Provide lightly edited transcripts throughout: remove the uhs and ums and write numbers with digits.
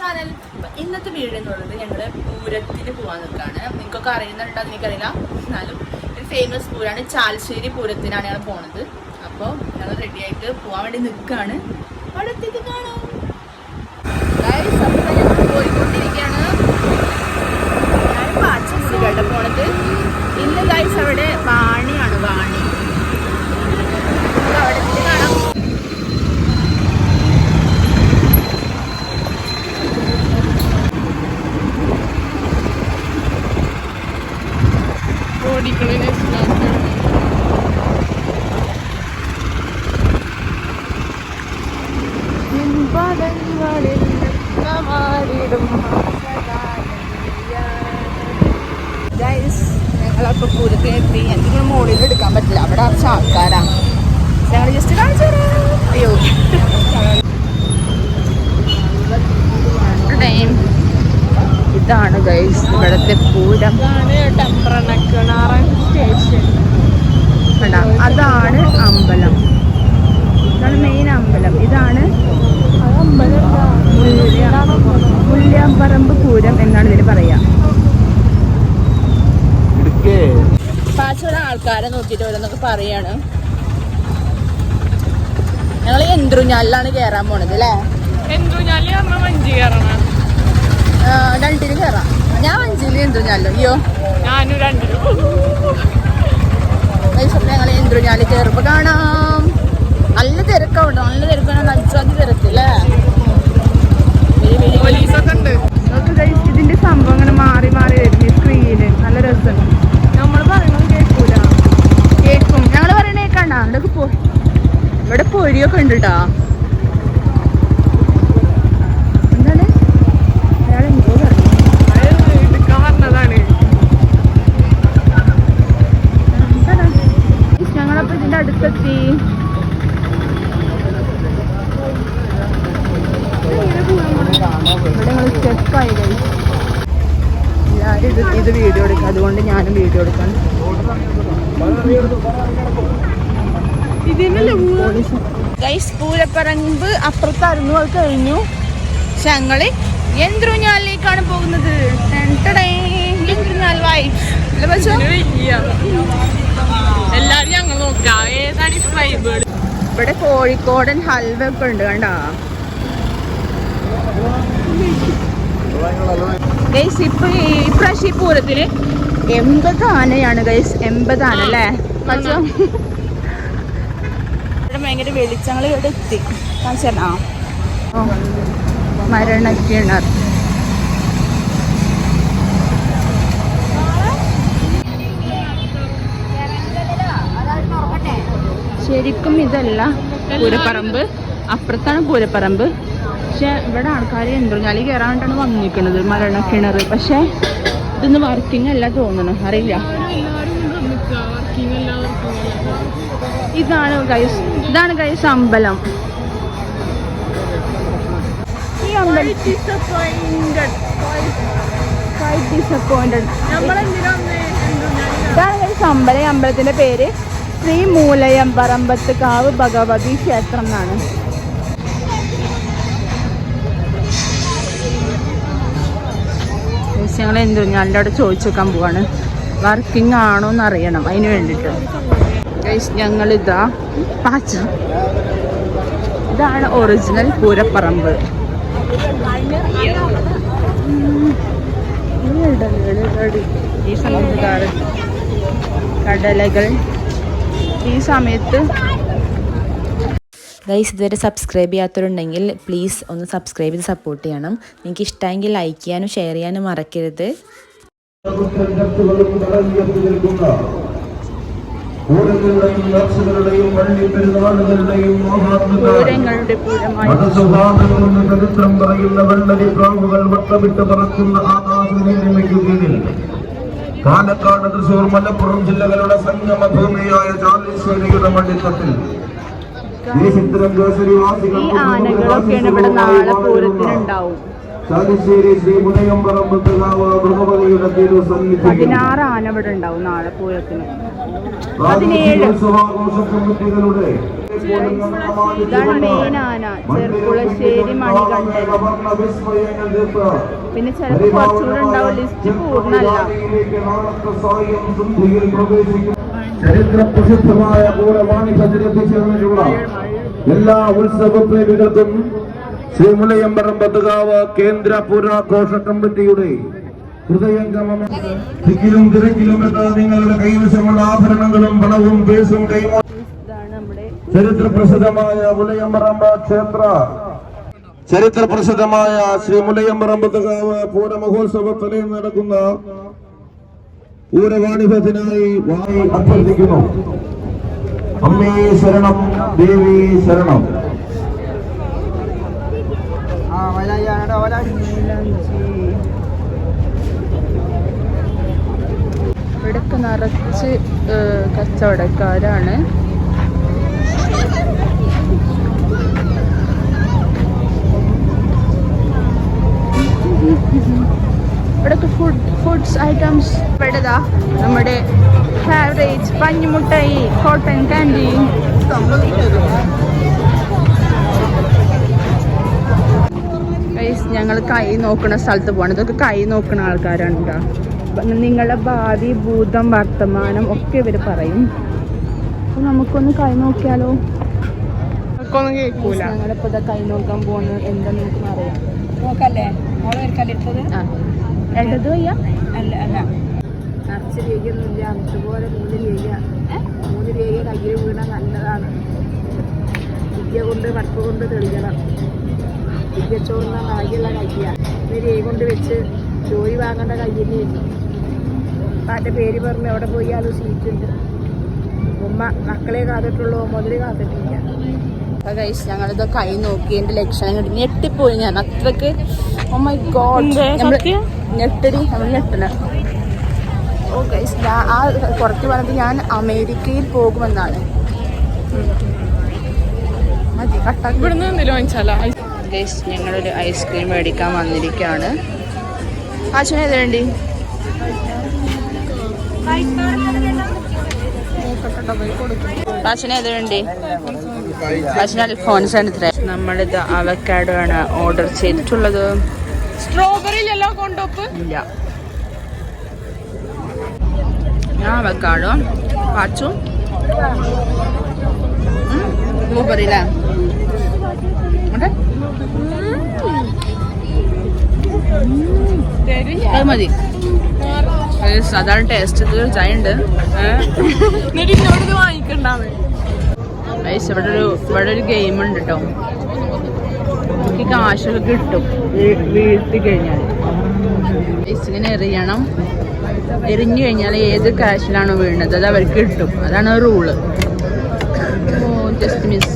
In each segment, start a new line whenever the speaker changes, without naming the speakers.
Channel. ഇന്നത്തെ video എന്ന് പറയുന്നത് ഞങ്ങൾ പൂരത്തിന് പോകാൻ നിൽക്കുകയാണ്. നിങ്ങൾക്കൊക്കെ അറിയുന്നുണ്ടോ എനിക്കറിയില്ല, എന്നാലും ഒരു ഫേമസ് പൂരമാണ്. ചാൽശ്ശേരി പൂരത്തിനാണ് ഞങ്ങൾ പോണത്. അപ്പോൾ ഞങ്ങൾ റെഡി ആയിട്ട് പോകാൻ വേണ്ടി നിൽക്കുകയാണ്. അവിടെ എത്തിയിട്ട് കാണാം. ഞങ്ങൾ പോയിക്കൊണ്ടിരിക്കുകയാണ്. ഞാൻ പാച്ചൂരികളുടെ പോണത്. ഇന്ന് ഗൈസ് അവിടെ വാണിയാണ്. വാണി അവിടെ എത്തിയിട്ട് കാണാം. ഞങ്ങളപ്പോൾ പൂരത്തിനെത്തി. എനിക്ക് മോളിൽ എടുക്കാൻ പറ്റില്ല, അവിടെ കുറച്ച് ആൾക്കാരാണ്. ഞങ്ങൾ ജസ്റ്റ് കാണിച്ചു തരാം. അയ്യോ ടൈം ഇതാണ് ഗൈസ് ഇവിടുത്തെ പൂരം. അതാണ് അമ്പലം. ഇതാണ് മെയിൻ അമ്പലം. ഇതാണ് മുല്യാമ്പറമ്പ് പൂരം എന്നാണ് ഇതിന് പറയാ. പാച്ചുള്ള ആൾക്കാരെ നോക്കിയിട്ട് ഓരോന്നൊക്കെ പറയാണ്. ഞങ്ങൾ എന്ത്രുഞ്ഞാലിലാണ് കയറാൻ പോണത് അല്ലേ? രണ്ടിന് കയറാം. ഞാൻ അഞ്ചില് എന്ത്രുഞ്ഞാലോ. അയ്യോ
ഞാനും രണ്ടിലും.
ഞങ്ങൾ എന്ത്രുഞ്ഞാലി കയറുമ്പോ കാണാം. നല്ല തിരക്കാവുണ്ട്. നല്ല തിരക്കാണ്. നഞ്ചാതി തിരക്കല്ലേ? ഇതിന്റെ സംഭവം അങ്ങനെ മാറി മാറി വരുന്നു സ്ക്രീന്. നല്ല രസം. നമ്മൾ പറയുന്നത് കേൾക്കൂല. കേൾക്കും. ഞങ്ങൾ പറയണ കേൾക്കണ്ട. അവിടെയൊക്കെ പോ. ഇവിടെ പൊരിയൊക്കെ ഉണ്ട് കേട്ടോ. എന്താണ് അയാൾ എന്തോ പറഞ്ഞതാണ്. ഞങ്ങളപ്പോ ഇതിന്റെ അടുത്തെത്തി. ഇവിടെ ഞങ്ങൾ സ്റ്റെപ്പായി കഴിച്ചു. എല്ലാവരും ഇത് വീഡിയോ എടുക്കുക. അതുകൊണ്ട് ഞാനും വീഡിയോ എടുക്കാൻ. ഗൈസ് പൂരപ്പറമ്പ് അപ്പുറത്തായിരുന്നു. അത് കഴിഞ്ഞു. പക്ഷെ ഞങ്ങള് എന്ത്രുഞ്ഞാലിലേക്കാണ് പോകുന്നത്.
എല്ലാരും ഞങ്ങൾ നോക്കാം ഏതാണ് സ്ക്രൈബ്.
ഇവിടെ കോഴിക്കോടൻ ഹൽവ ഒക്കെ ഉണ്ട് കണ്ടാ. ഗൈസ് ഇപ്പൊ ഇപ്രാവശ്യം പൂരത്തിന് 80 ആനയാണ് ഗൈസ്. 80 ആന അല്ലേ? ഇവിടെ ഭയങ്കര വെളിച്ചങ്ങൾ ഇവിടെ എത്തി. കാണിച്ചാ മരണക്കിണർ. ശരിക്കും ഇതല്ല പൂരപ്പറമ്പ്. അപ്പുറത്താണ് പൂരപ്പറമ്പ്. പക്ഷെ ഇവിടെ ആൾക്കാർ എന്ത്രുഞ്ഞാലി കയറാണ്ടാണ് വന്നിരിക്കുന്നത്. മരണക്കിണർ. പക്ഷെ ഇതൊന്നും വർക്കിംഗ് അല്ല തോന്നുന്നു. അറിയില്ല. ഇതാണ് ഗൈസ് അമ്പലം. ഈ അമ്പലം ഇതാണ് ഗൈസ് അമ്പലം. ഈ അമ്പലത്തിന്റെ പേര് ശ്രീ മൂലയമ്പറമ്പത്ത് കാവ് ഭഗവതി ക്ഷേത്രം എന്നാണ്. ഞങ്ങൾ എന്ത്രുഞ്ഞാലിൻ്റെ അവിടെ ചോദിച്ചു നോക്കാൻ പോവാണ്. വർക്കിംഗ് ആണോ എന്ന് അറിയണം. അതിന് വേണ്ടിയിട്ട് ഞങ്ങളിതാ പാച്ച. ഇതാണ് ഒറിജിനൽ പൂരപ്പറമ്പ്. ഈ സമയത്ത് കടലകൾ ഈ സമയത്ത്.
ഗൈസ് ഇതുവരെ സബ്സ്ക്രൈബ് ചെയ്യാത്തവരുണ്ടെങ്കിൽ പ്ലീസ് ഒന്ന് സബ്സ്ക്രൈബ് ചെയ്ത് സപ്പോർട്ട് ചെയ്യണം. നിങ്ങൾക്ക് ഇഷ്ടമെങ്കിൽ ലൈക്ക് ചെയ്യാനും ഷെയർ ചെയ്യാനും മറക്കരുത്.
ചരിത്രം പറയുന്ന വെള്ളരി പ്രാവുകൾ വട്ടമിട്ട് പറക്കുന്ന ആകാശനിലയ്ക്ക് കീഴിൽ പാലക്കാട്, തൃശൂർ, മലപ്പുറം ജില്ലകളുടെ സംഗമഭൂമിയായ ചാലിശ്ശേരിയുടെ മണ്ണിത്തത്തിൽ
ഈ ആനകളൊക്കെയാണ് ഇവിടെ നാളെ പൂരത്തിനുണ്ടാവും.
ചാലിശ്ശേരി ശ്രീ മുനയമ്പറമ്പത്തുകാവ് ഭഗവതിയുടെ തിരുസന്നിധിയിൽ
16 ആന ഇവിടെ ഉണ്ടാവും നാളെ പൂരത്തിന്.
ഉത്സവാഘോഷ കമ്മിറ്റികളുടെ
ഇതാണ് മെയിൻ ആന, ചെർപ്പുളശ്ശേരി മണികണ്ഠൻ. പിന്നെ ചിലപ്പോൾ കുറച്ചുകൂടെ ഉണ്ടാവും, ലിസ്റ്റ് പൂർണ്ണല്ല.
ചരിത്ര പ്രസിദ്ധമായ പൂരവാണിഭത്തിൽ എത്തിച്ചേർന്നിട്ടുള്ള എല്ലാ ഉത്സവ പ്രേമികൾക്കും ശ്രീ മുനയമ്പറമ്പത്തുകാവ് കേന്ദ്ര പൂരാഘോഷ കമ്മിറ്റിയുടെ ഹൃദയംഗമത്തിലും തിരക്കിലും എത്താ നിങ്ങളുടെ കൈവശമുള്ള ആഭരണങ്ങളും പണവും പേസും കൈമാ ചരിത്ര പ്രസിദ്ധമായ മുനയമ്പറമ്പ ക്ഷേത്ര ചരിത്ര പ്രസിദ്ധമായ ശ്രീ മുനയമ്പറമ്പത്തുകാവ് പൂരമഹോത്സവത്തിൽ നടക്കുന്ന പൂരവാണിഭത്തിനായി അഭ്യർത്ഥിക്കുന്നു. അമ്മേ ശരണം, ദേവി ശരണം.
ഇവിടൊക്കെ നിറച്ച് കച്ചവടക്കാരാണ്. ഇവിടൊക്കെ ഫുഡ്സ് ഐറ്റംസ്. ഇവിടെതാ നമ്മുടെ ഫേവറേറ്റ് പഞ്ഞിമുട്ടായി, കോട്ടൺ കാൻഡി. ഞങ്ങൾ കൈ നോക്കുന്ന സ്ഥലത്ത് പോകണം. ഇതൊക്കെ കൈ നോക്കുന്ന ആൾക്കാരാണ് കേട്ടോ. നിങ്ങളുടെ ഭാവി, ഭൂതം, വർത്തമാനം ഒക്കെ ഇവർ പറയും. അപ്പൊ നമുക്കൊന്ന് കൈ നോക്കിയാലോ?
കേൾക്കൂല.
ഞങ്ങളിപ്പോ ഇതാ കൈ നോക്കാൻ പോകുന്നത് എന്താ നിങ്ങൾക്ക് അറിയാം. നോക്കല്ലേ? ഇടത് വയ്യ അല്ല അല്ല നിറച്ച് രേഖയൊന്നുമില്ല. അതുപോലെ 3 രേഖ കയ്യിൽ വീണാൽ നല്ലതാണ്. വിദ്യ കൊണ്ട് വടക്ക് കൊണ്ട് തെളിയണം. വിദ്യച്ചോറിന ഭാഗ്യമുള്ള കയ്യ. രേഖ കൊണ്ട് വെച്ച് ജോലി വാങ്ങേണ്ട കയ്യിൽ ഇല്ല. അപ്പം എൻ്റെ പേര് പറഞ്ഞ് എവിടെ പോയാലും സീറ്റുണ്ട്. ഉമ്മ മക്കളെ കാത്തിട്ടുള്ളൂ, മുതല് കാത്തിട്ടില്ല. അപ്പോൾ ഗൈസ് ഞങ്ങളിത് കൈ നോക്കി എൻ്റെ ലക്ഷണം കിട്ടി. ഞെട്ടിപ്പോയി ഞാൻ അത്രക്ക്. ഓ മൈ ഗോഡ്, ഞെട്ടടി, നമ്മൾ ഞെട്ടണം. ഓ ഗൈസ്, ആ പുറത്ത് പറഞ്ഞത് ഞാൻ അമേരിക്കയിൽ പോകുമെന്നാണ്. മതി കട്ടാക്കി.
ഇവിടുന്ന് എന്തെങ്കിലും വാങ്ങിച്ചാലോ?
ഗൈസ് ഞങ്ങളൊരു ഐസ്ക്രീം മേടിക്കാൻ വന്നിരിക്കുകയാണ്. ആശുന ഏത് വേണ്ടി? ആശുന ഏത് വേണ്ടി? ആശുന അൽഫോൺസാണ് ഇത്ര. നമ്മളിത് അവക്കാഡോ ആണ് ഓർഡർ ചെയ്തിട്ടുള്ളത്.
സ്ട്രോബെറി എല്ലാം കൊണ്ടോപ്പ്
ഇല്ല. ഞാൻ അവക്കാഡോ, പാച്ചും ബ്ലൂബെറി അല്ലേ? അത് മതി. സാധാരണ ടേസ്റ്റ് ചായ ഉണ്ട്.
വാങ്ങിക്കണ്ടാവേ.
ഇവിടെ ഒരു ഗെയിം ഉണ്ട് കേട്ടോ. നമുക്ക് കാശൊക്കെ കിട്ടും വീഴ്ത്തി കഴിഞ്ഞാൽ. ഇങ്ങനെ എറിയണം. എറിഞ്ഞു കഴിഞ്ഞാൽ ഏത് കാശിലാണോ വീഴുന്നത് അത് അവർക്ക് കിട്ടും. അതാണ് റൂള്. ഓ ജസ്റ്റ് മിസ്.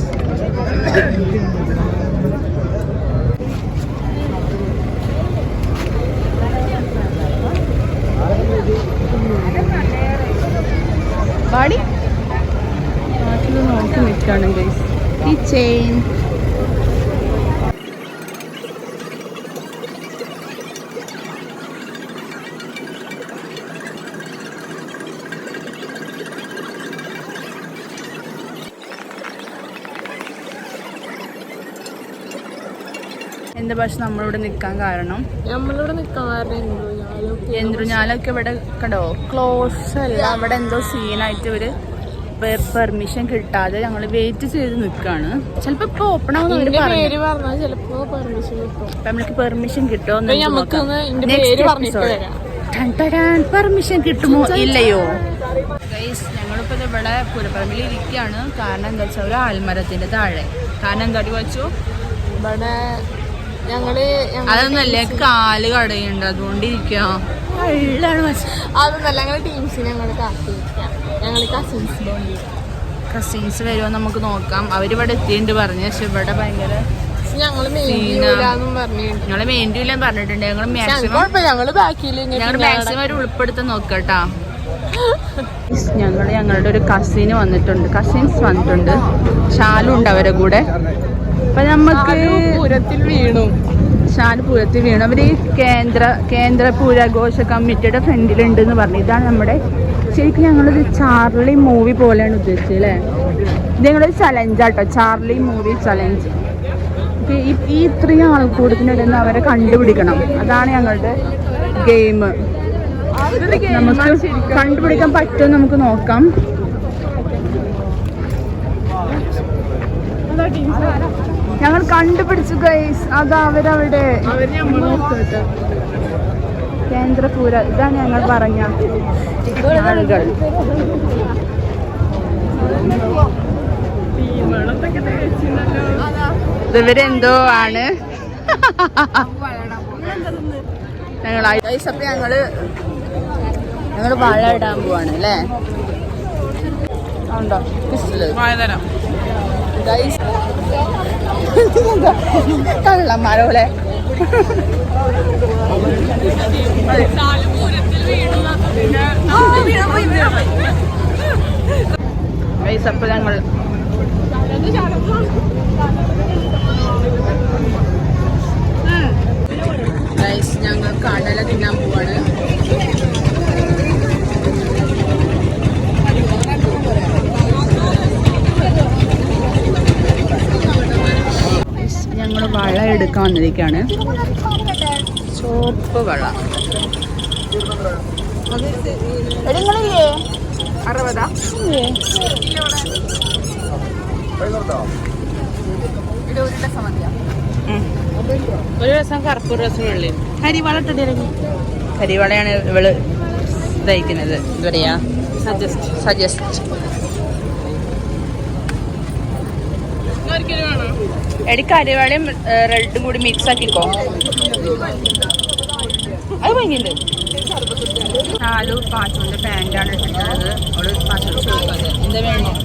പാടി നാട്ടിൽ നോക്കി നിൽക്കുകയാണ് ഗൈസ്. ഈ ചെയിൻ എന്താ പക്ഷെ നമ്മളിവിടെ നിൽക്കാൻ കാരണം,
നമ്മളിവിടെ നിൽക്കാൻ കാരണം
യന്ത്രുഞ്ഞാലൊക്കെ ഇവിടെ കണ്ടോ ക്ലോസ് അല്ല. അവിടെ എന്തോ സീനായിട്ട് ഇവര് പെർമിഷൻ കിട്ടാതെ ഞങ്ങൾ വെയിറ്റ് ചെയ്ത് നിൽക്കാണ്. ചിലപ്പോ ഇപ്പൊ ഓപ്പൺ ആവുന്ന നമ്മൾക്ക് പെർമിഷൻ കിട്ടുമോ? പെർമിഷൻ കിട്ടുമോ ഇല്ലയോ? ഞങ്ങളിപ്പോ ഇവിടെ പുരപ്പറമ്പിൽ ഇരിക്കുകയാണ്. കാരണം എന്താ വെച്ചാൽ ഒരു ആൽമരത്തിന്റെ താഴെ. കാരണം എന്താ വെച്ചു
ഇവിടെ
അതൊന്നല്ലേ കാല് കടയുണ്ട്, അതുകൊണ്ട് ഇരിക്കാം.
അതൊന്നല്ല, ഞങ്ങള് ടീംസിന് ഞങ്ങള്
കസിൻസ് വരുമോ നമുക്ക് നോക്കാം. അവരിവിടെ എത്തിയിട്ടുണ്ട് പറഞ്ഞു. പക്ഷെ ഇവിടെ ഭയങ്കര
ഞങ്ങള്
മെയിൻറ്റില്ല പറഞ്ഞിട്ടുണ്ട്. ഞങ്ങള് മാക്സിമം ഒരു ഉൾപ്പെടുത്താൻ നോക്കട്ടാ. ഞങ്ങളുടെ ഒരു കസിൻസ് വന്നിട്ടുണ്ട്. ഷാലുണ്ട് അവരെ കൂടെ. അപ്പൊ നമുക്ക്
പൂരത്തിൽ വീണു.
പൂരത്തിൽ വീണു. അവര് കേന്ദ്ര പൂരാഘോഷ കമ്മിറ്റിയുടെ ഫ്രണ്ടിലുണ്ടെന്ന് പറഞ്ഞു. ഇതാണ് നമ്മുടെ ശരിക്കും ഞങ്ങളൊരു ചാർലി മൂവി പോലെയാണ് ഉദ്ദേശിച്ചത് അല്ലേ? ഇത് ഞങ്ങളൊരു ചലഞ്ചാട്ടോ, ചാർലി മൂവി ചലഞ്ച്. ഈ ഇത്രയും ആൾക്കൂട്ടത്തിനിടയിൽ നിന്ന് അവരെ കണ്ടുപിടിക്കണം, അതാണ് ഞങ്ങളുടെ ഗെയിം. നമുക്ക് കണ്ടുപിടിക്കാൻ പറ്റുമോ നമുക്ക് നോക്കാം. ഞങ്ങൾ കണ്ടുപിടിച്ചു ഗൈസ്, അത് അവരവിടെ കേന്ദ്രപൂര. ഇതാണ് ഞങ്ങൾ പറഞ്ഞ ആളുകൾ. ഇവരെന്തോ ആണ്. ഞങ്ങള് വാഴ ഇടാൻ പോവാണ് അല്ലേ? ഉണ്ടോ കള്ളന്മാരോലെ അപ്പൊ ഞങ്ങൾ ഞങ്ങൾ കടല തിന്നാൻ പോവാണ്. ഞങ്ങൾ വള എടുക്കാൻ വന്നിരിക്കുകയാണ്. ചുവപ്പ് വള 60.
ഒരു രസം കറുപ്പ്, രസം വെള്ളി.
കരിവളയാണ് ഇവള് തയ്ക്കുന്നത്. എന്താ പറയാ, സജസ്റ്റ്. എടി കരിവാളയും റെഡും കൂടി മിക്സ് ആക്കിക്കോ. അത് ഭംഗിയുണ്ട്. നാലു പാച്ചോന്റെ പാൻറ്റാണ് ഇട്ടിട്ടുള്ളത്. അവള് പാച്ചോട് ചോദിക്കുന്നത് എന്താ വേണ്ടത്.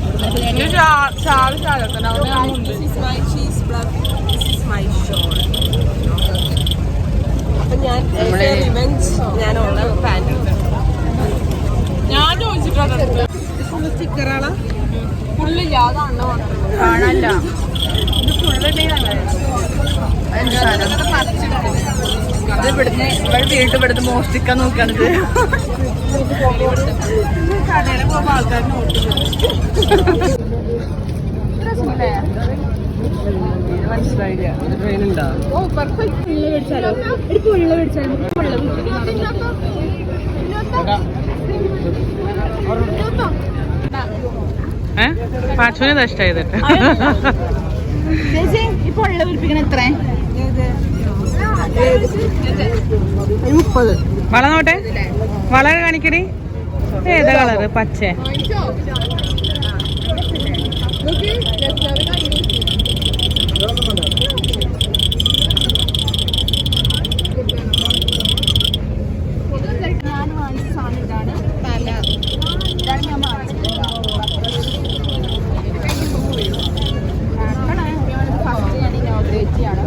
കാണാല്ല അത് ഇവിടുന്ന് വീട്ടിൽ ഇവിടുന്ന് മോഷ്ടിക്കാൻ നോക്കാണിത്. മനസ്സിലായില്ല.
പാച്ചുവിനെ ഇഷ്ടായത്.
ചേച്ചി ഇപ്പൊ ഉള്ള വിളിപ്പിക്കണ എത്ര?
30. വള നോട്ടെ, വള കാണിക്കടി. ഏതാ കളറ്? പച്ച.
ഞാൻ വാങ്ങിച്ച സാധനം ഇതാണ്. ഇതാണ് ഞാൻ വാങ്ങിച്ചത്. ഫസ്റ്റ് ഞാൻ ഇനോഗ്രേറ്റ് ചെയ്യാണ്.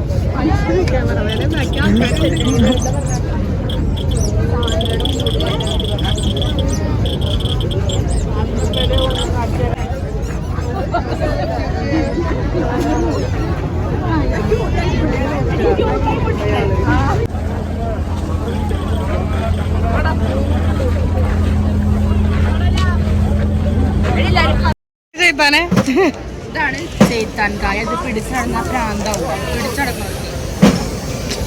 ഇതാണ് ചെയ്ത്താൻ കായ. ഇത് പിടിച്ചടങ്ങാൻ പ്രാന്താവും. പിടിച്ചടക്കണം.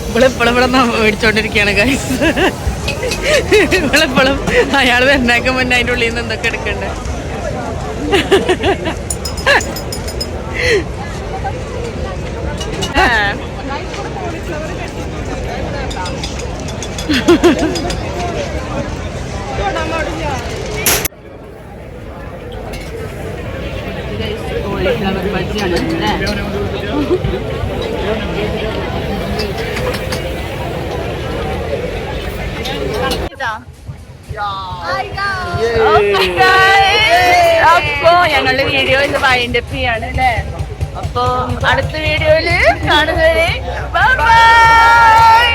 ഇവളെപ്പോഴും മേടിച്ചോണ്ടിരിക്കുകയാണ് ഗൈസ്. ഇവളെപ്പോഴും അയാൾ വരുന്നേക്ക് മുന്നേ അതിൻ്റെ ഉള്ളിൽ നിന്ന് എന്തൊക്കെ എടുക്കണ്ടേ.
കോളിഫ്ലവർ ബജിയാണ് അല്ലേ? അപ്പൊ ഞങ്ങളുടെ വീഡിയോ ഇന്ന് വൈൻഡപ്പ് ചെയ്യാണ് അല്ലേ? അപ്പൊ അടുത്ത വീഡിയോയില് കാണുന്നവരെ ബൈ ബൈ.